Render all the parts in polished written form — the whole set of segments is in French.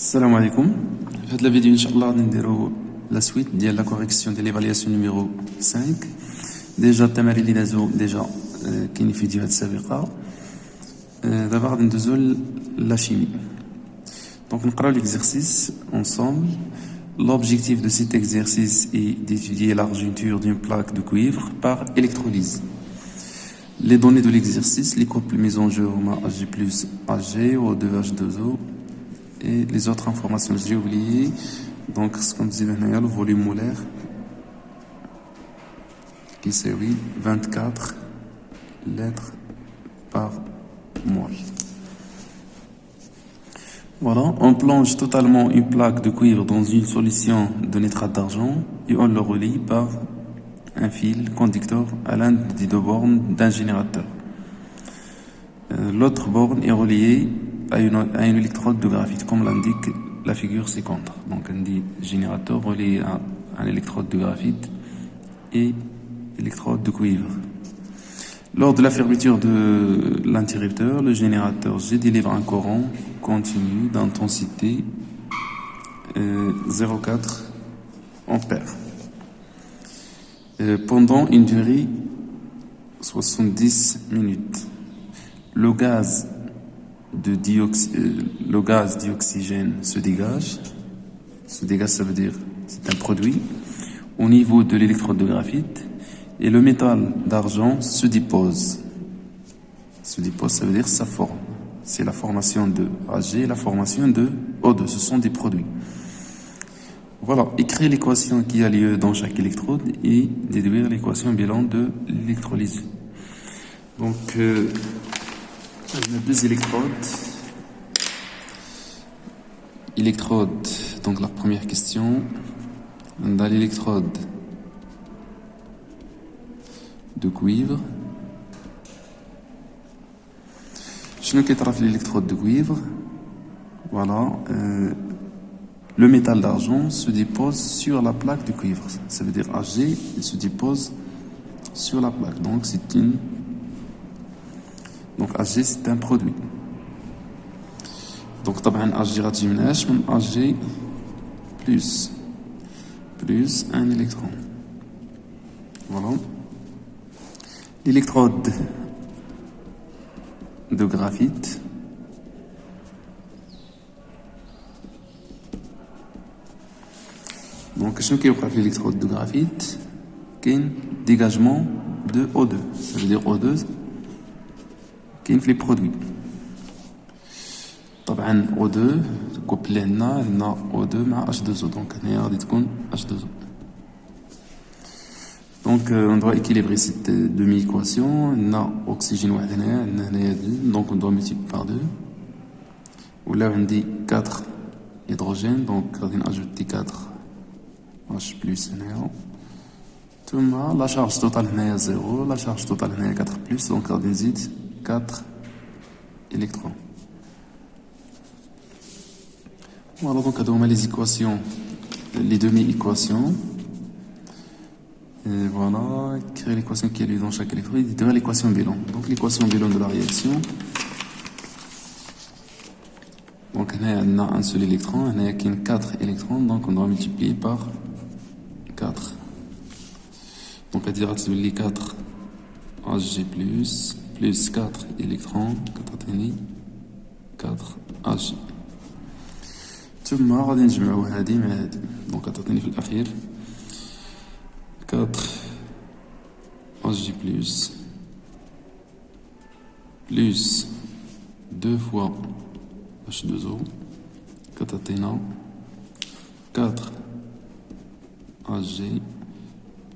Salam alaikum. Dans cette vidéo, Inch'Allah, nous allons la suite de la correction de l'évaluation numéro 5. Déjà, Tamari Linazo, déjà, qui nous fait dire d'abord, nous allons la chimie. Donc, nous allons l'exercice ensemble. L'objectif de cet exercice est d'étudier l'argenture d'une plaque de cuivre par électrolyse. Les données de l'exercice, les couples mis en jeu Ag plus Ag, O2, H2O, et les autres informations, j'ai oublié. Donc, ce qu'on disait maintenant, le volume molaire, qui c'est 24 litres par mol. Voilà, on plonge totalement une plaque de cuivre dans une solution de nitrate d'argent et on le relie par un fil conducteur à l'un des deux bornes d'un générateur. L'autre borne est reliée à une électrode de graphite, comme l'indique la figure ci-contre. Donc, on dit générateur relié à un électrode de graphite et électrode de cuivre. Lors de la fermeture de l'interrupteur, le générateur G délivre un courant continu d'intensité 0,4 ampères pendant une durée 70 minutes. Le gaz dioxygène se dégage. Se dégage, ça veut dire c'est un produit au niveau de l'électrode de graphite. Et le métal d'argent se dépose. Se dépose, ça veut dire ça forme. C'est la formation de Ag et la formation de O2. Ce sont des produits. Voilà. Écrire l'équation qui a lieu dans chaque électrode et déduire l'équation bilan de l'électrolyse. Donc, on a deux électrodes. Électrode, donc la première question. On a l'électrode de cuivre. شنو كيطرا في l'électrode de cuivre? Voilà, le métal d'argent se dépose sur la plaque de cuivre. Ça veut dire Ag, il se dépose sur la plaque. Donc Ag c'est un produit. Donc طبعا Ag غتجي من اش؟ من Ag plus un électron. Voilà. L'électrode de graphite donc شنو كيوقع في l'électrode de graphite؟ كاين dégagement de O2. Ça veut dire O2 كاين في les produits. طبعا O2 كوبلي لنا O2 مع H2O. donc هنايا غادي تكون H2O. Donc, on doit équilibrer cette demi-équation. On a oxygène, donc on doit multiplier par 2. Ou là, on dit 4 hydrogènes, donc on va ajouter 4 H plus la charge totale est 0, la charge totale est 4 plus, donc on va 4 électrons. Voilà, donc on a les équations, les demi-équations. Et voilà, créer l'équation qui est lieu dans chaque électrode, et déduire l'équation bilan. Donc l'équation bilan de la réaction. Donc on a un seul électron, on a 4 électrons, donc on doit multiplier par 4. Donc on va dire les 4 Ag plus 4 électrons, 4 Ag. ثم غادي نجمعوا هذه مع هذه. Donc غتعطيني في الأخير 4 Ag plus 2 fois H2O, 4 Ag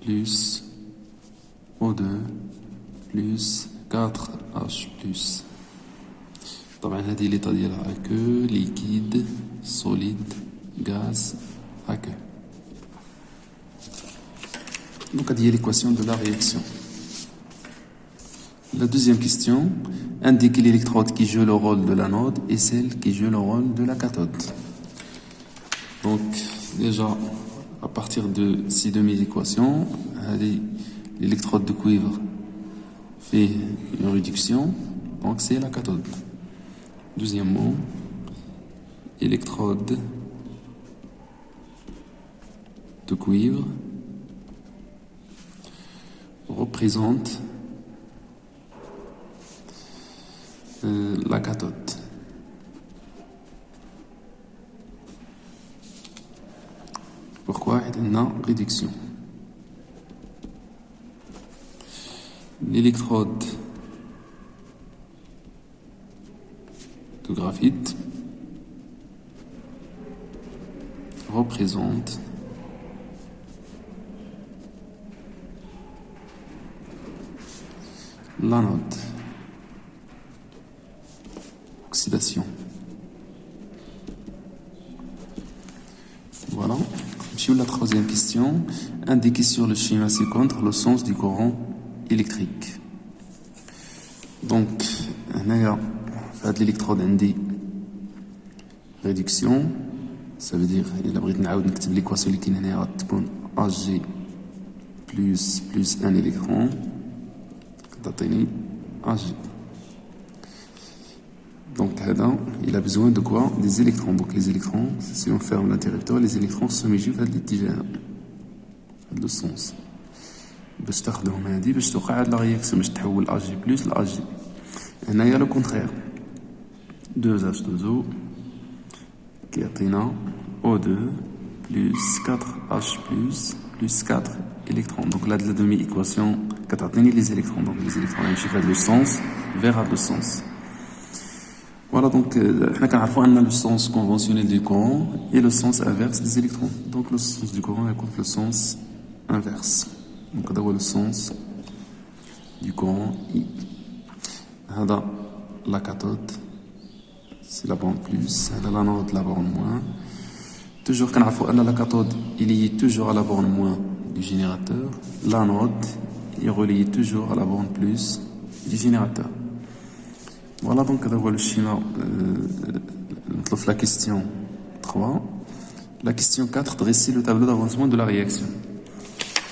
plus O2 plus 4 H plus. طبعا هذه l'état ديالها aqueux, liquide, solide, gaz, aqueux. Donc, il y a l'équation de la réaction. La deuxième question, indiquer l'électrode qui joue le rôle de l'anode et celle qui joue le rôle de la cathode. Donc, déjà, à partir de ces demi-équations, l'électrode de cuivre fait une réduction, donc c'est la cathode. Deuxièmement, électrode de cuivre représente la cathode. Pourquoi il y a une réduction? L'électrode de graphite représente l'anode. Oxydation. Voilà. Sur la troisième question, indiquez sur le schéma ci-contre le sens du courant électrique. Donc, l'électrode عندي réduction, ça veut dire إلا بغيت نعاود نكتب l'équation اللي كاينه هنا غتكون Hg plus un électron كتعطيني Hg. Donc là, il a besoin de quoi? Des électrons. Donc les électrons, si on ferme l'interrupteur, les électrons se mettent في هذا الاتجاه، هذا السونس، باش تاخذهم هادي باش توقع هاد لا رياكسيون باش تحول Ag plus ل Ag. هنايا لو كونترير 2H2O كيعطينا O2 plus 4H plus 4 électrons. Donc là, de la demi-équation كتعطيني les électrons. Donc les électrons يمشي في هذا le sens vers هذا le sens. Voilà, donc, on a le sens conventionnel du courant et le sens inverse des électrons. Donc, le sens du courant est contre le sens inverse. Donc, on a le sens du courant I. La cathode, c'est la bande plus. L'anode, la borne moins. Toujours, quand la cathode est liée toujours à la borne moins du générateur, l'anode est reliée toujours à la borne plus du générateur. Voilà, donc, le schéma. La question 3. La question 4, dresser le tableau d'avancement de la réaction.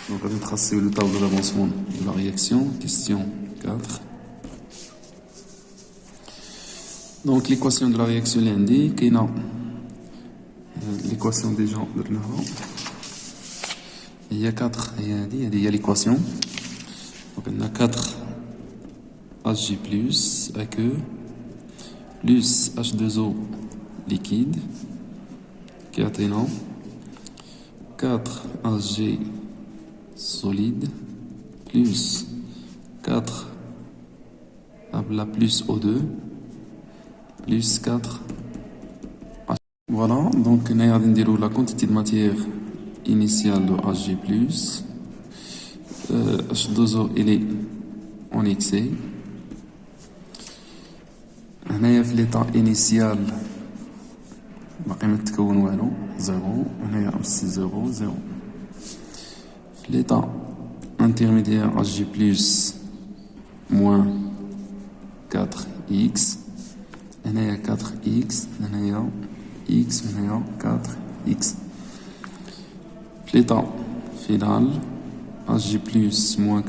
Donc, on va tracer le tableau d'avancement de la réaction. Question 4. Donc, l'équation de la réaction l'indique. L'équation déjà de l'avant. Il y a 4. Il y a l'équation. Donc, on a 4. Hg plus aqueux plus H2O liquide qui atténant 4 Hg solide plus 4 la plus O2 plus 4 H. Voilà, donc on a la quantité de matière initiale de Hg plus H2O elle est en excès. هنايا في l'état initial باقي ما تكون والو 0 هنايا aussi 0 0 في l'état intermédiaire Hg plus moins 4x هنايا 4x هنايا x هنايا 4x في l'état final Hg plus moins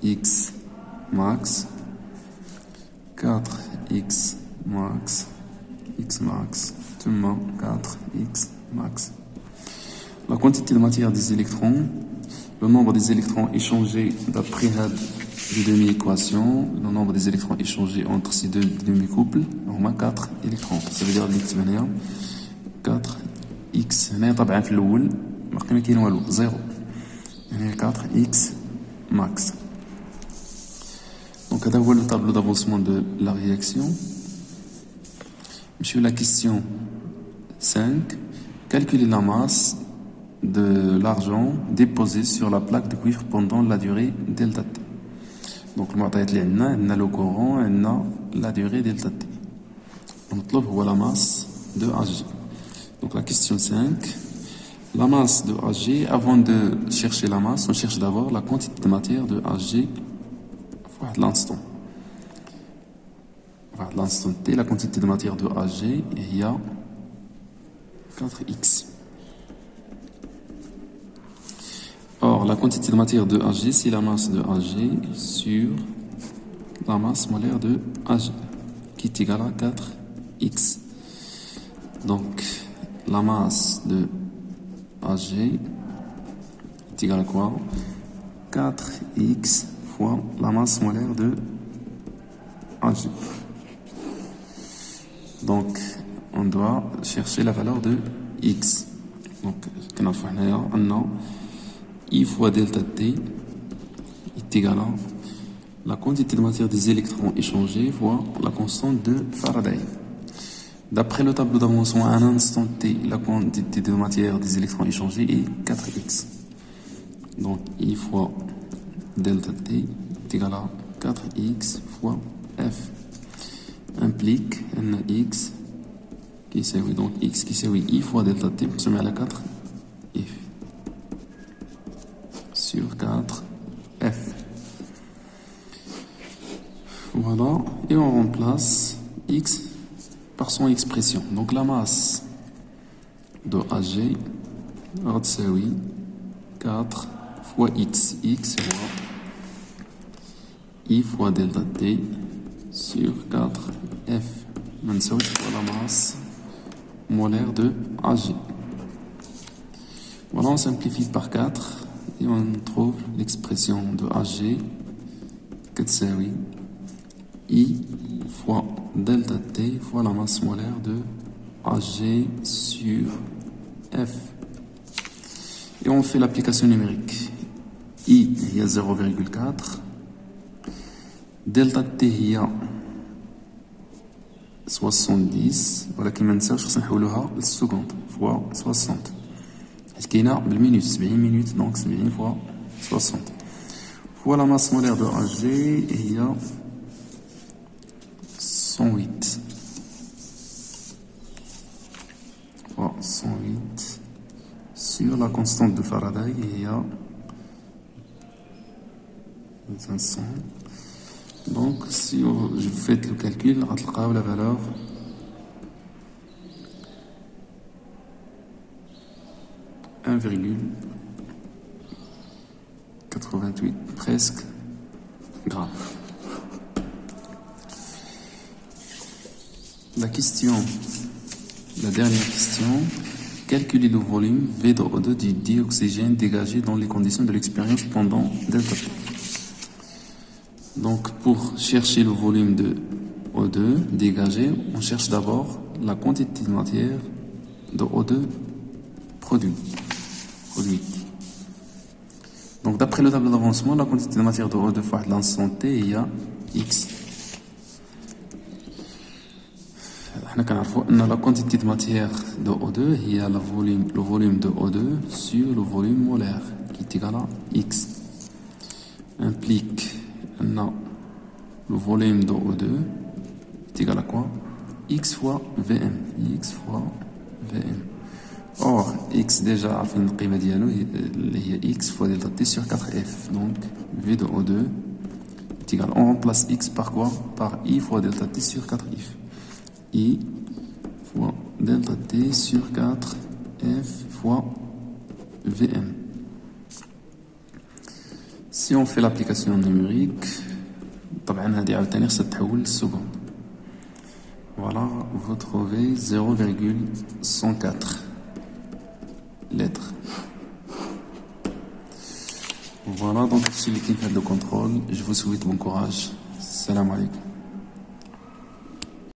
4x max 4x max, x max, demain 4x max. La quantité de matière des électrons, le nombre des électrons échangés d'après la demi-équation, le nombre des électrons échangés entre ces deux demi-couples, on a 4 électrons. Ça veut dire que 4x, هنا طبعا في الأول ما كاين والو 0. هنا 4x max. Donc, on le tableau d'avancement de la réaction. Monsieur, la question 5. Calculer la masse de l'argent déposé sur la plaque de cuivre pendant la durée delta T. Donc, on a le courant, on a la durée delta T. On trouve la masse de Hg. Donc, la question 5. La masse de Hg, avant de chercher la masse, on cherche d'abord la quantité de matière de Hg. L'instant. L'instant T, la quantité de matière de Hg, et il y a 4x. Or, la quantité de matière de Hg, c'est la masse de Hg sur la masse molaire de Hg, qui est égale à 4x. Donc, la masse de AG est égale à quoi? 4x fois la masse molaire de AG. Donc, on doit chercher la valeur de x. Donc, on a I fois delta T est égal à la quantité de matière des électrons échangés fois la constante de Faraday. D'après le tableau d'avancement, à un instant T, la quantité de matière des électrons échangés est 4x. Donc, I fois delta T est égal à 4x fois F. Implique un x qui s'évit donc x qui s'évit I fois delta T, on se met à la 4 F sur 4 F. Voilà, et on remplace x par son expression. Donc la masse de AG تساوي 4 fois x, x fois I fois delta T sur 4 F. Maintenant, fois la masse molaire de AG. Voilà, on simplifie par 4 et on trouve l'expression de AG qui تساوي I fois delta T fois la masse molaire de AG sur F. Et on fait l'application numérique. I il y a 0,4. Delta T il y a 70. ولكن ما ننساوش خصنا نحولوها للسكوند فوا 60. حيت كاينه بالمينوت 70 مينوت دونك 70 فوا 60. فوا لا ماس مولير دو AG هي 108 fois 108 sur la constante de Faraday il y a 500. Donc si je fais le calcul, on la valeur « 1,88 presque grave. La dernière question, calculer le volume V de O2 du dioxygène dégagé dans les conditions de l'expérience pendant delta T. Donc, pour chercher le volume de O2 dégagé, on cherche d'abord la quantité de matière de O2 produite. Donc, d'après le tableau d'avancement, la quantité de matière de O2 fois l'instant T, il y a X. La quantité de matière de O2 il y a le volume de O2 sur le volume molaire qui est égal à X. Implique le volume de O2 est égal à quoi? X fois Vm. X fois Vm. Or, X déjà a fait une قيمة ديالو هي X fois delta T sur 4F. Donc, V de O2 est égal. On remplace X par quoi? Par I fois delta T sur 4F. I fois delta T sur 4 F fois Vm. Si on fait l'application numérique, طبعا هذه عاوتاني خصها تتحول للسكوند. Voilà, vous trouvez 0,104 lettres. Voilà, donc c'est le contrôle. Je vous souhaite bon courage. Salam alaikum.